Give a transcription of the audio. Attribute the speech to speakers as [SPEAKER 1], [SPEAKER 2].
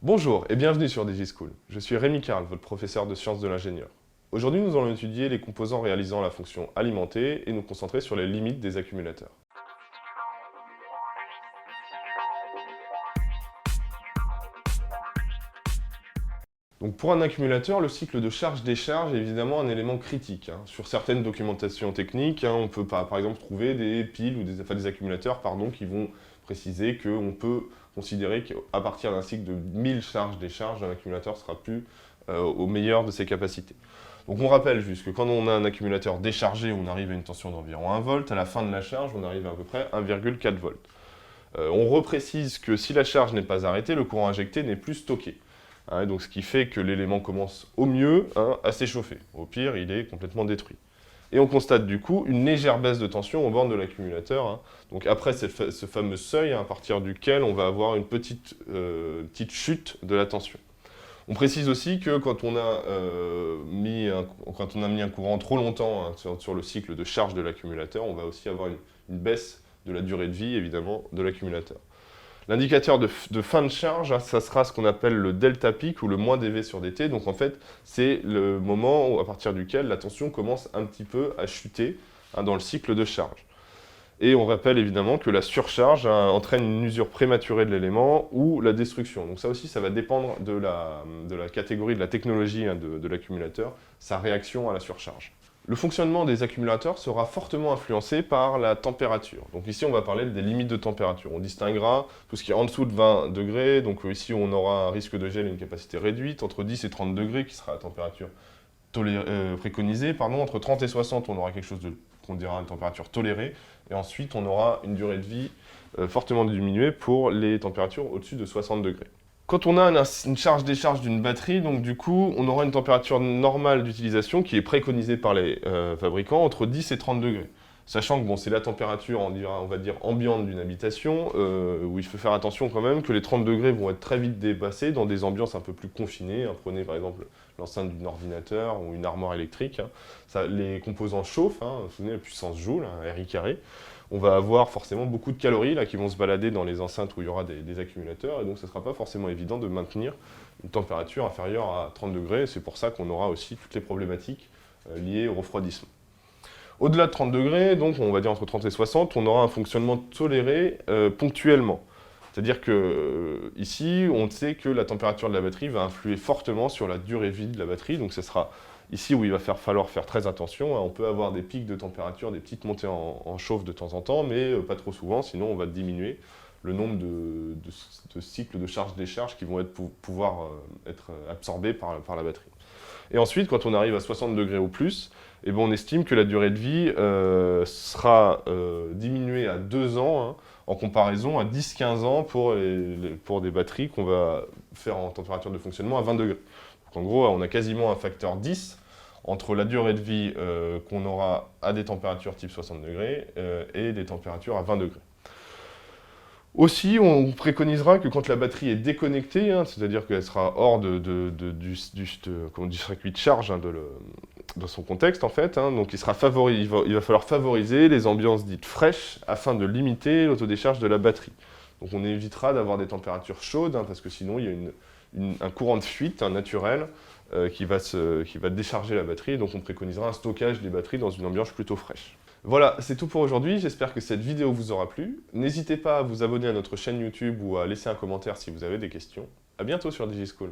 [SPEAKER 1] Bonjour et bienvenue sur DigiSchool. Je suis Rémi Carl, votre professeur de sciences de l'ingénieur. Aujourd'hui, nous allons étudier les composants réalisant la fonction alimenter et nous concentrer sur les limites des accumulateurs. Donc pour un accumulateur, le cycle de charge-décharge est évidemment un élément critique. Sur certaines documentations techniques, on peut par exemple trouver des piles ou des accumulateurs qui vont préciser qu'on peut considérer qu'à partir d'un cycle de 1000 charges-décharge, un accumulateur sera plus au meilleur de ses capacités. Donc on rappelle juste que quand on a un accumulateur déchargé, on arrive à une tension d'environ 1 volt, à la fin de la charge, on arrive à peu près 1,4 volts. On reprécise que si la charge n'est pas arrêtée, le courant injecté n'est plus stocké. Donc ce qui fait que l'élément commence au mieux à s'échauffer. Au pire, il est complètement détruit. Et on constate du coup une légère baisse de tension aux bornes de l'accumulateur. Donc après ce fameux seuil, à partir duquel on va avoir une petite chute de la tension. On précise aussi que quand on a mis un courant trop longtemps sur le cycle de charge de l'accumulateur, on va aussi avoir une baisse de la durée de vie, évidemment, de l'accumulateur. L'indicateur de fin de charge, ça sera ce qu'on appelle le delta peak ou le moins dV sur dt. Donc en fait, c'est le moment à partir duquel la tension commence un petit peu à chuter dans le cycle de charge. Et on rappelle évidemment que la surcharge entraîne une usure prématurée de l'élément ou la destruction. Donc ça aussi, ça va dépendre de la catégorie, de la technologie de l'accumulateur, sa réaction à la surcharge. Le fonctionnement des accumulateurs sera fortement influencé par la température. Donc ici, on va parler des limites de température. On distinguera tout ce qui est en dessous de 20 degrés. Donc ici, on aura un risque de gel et une capacité réduite. Entre 10 et 30 degrés, qui sera la température préconisée. Entre 30 et 60, on aura quelque chose qu'on dira une température tolérée. Et ensuite, on aura une durée de vie fortement diminuée pour les températures au-dessus de 60 degrés. Quand on a une charge-décharge d'une batterie, donc du coup, on aura une température normale d'utilisation qui est préconisée par les fabricants entre 10 et 30 degrés. Sachant que c'est la température, on va dire, ambiante d'une habitation, où il faut faire attention quand même que les 30 degrés vont être très vite dépassés dans des ambiances un peu plus confinées. Prenez par exemple l'enceinte d'un ordinateur ou une armoire électrique. Les composants chauffent, vous vous souvenez, la puissance joule, RI carré. On va avoir forcément beaucoup de calories qui vont se balader dans les enceintes où il y aura des accumulateurs, et donc ce ne sera pas forcément évident de maintenir une température inférieure à 30 degrés. C'est pour ça qu'on aura aussi toutes les problématiques liées au refroidissement. Au-delà de 30 degrés, donc on va dire entre 30 et 60, on aura un fonctionnement toléré ponctuellement. C'est-à-dire que ici, on sait que la température de la batterie va influer fortement sur la durée de vie de la batterie, donc ce sera ici où il va falloir faire très attention. On peut avoir des pics de température, des petites montées en chauffe de temps en temps, mais pas trop souvent, sinon on va diminuer le nombre de cycles de charge-décharge qui vont pouvoir être absorbés par la batterie. Et ensuite, quand on arrive à 60 degrés ou plus, on estime que la durée de vie sera diminuée à 2 ans, en comparaison à 10-15 ans pour des batteries qu'on va faire en température de fonctionnement à 20 degrés. Donc en gros, on a quasiment un facteur 10 entre la durée de vie qu'on aura à des températures type 60 degrés et des températures à 20 degrés. Aussi, on préconisera que quand la batterie est déconnectée, c'est-à-dire qu'elle sera hors du circuit de charge dans son contexte, donc il va falloir favoriser les ambiances dites fraîches afin de limiter l'autodécharge de la batterie. Donc on évitera d'avoir des températures chaudes, parce que sinon il y a un courant de fuite naturel qui va décharger la batterie, donc on préconisera un stockage des batteries dans une ambiance plutôt fraîche. Voilà, c'est tout pour aujourd'hui, j'espère que cette vidéo vous aura plu. N'hésitez pas à vous abonner à notre chaîne YouTube ou à laisser un commentaire si vous avez des questions. A bientôt sur DigiSchool.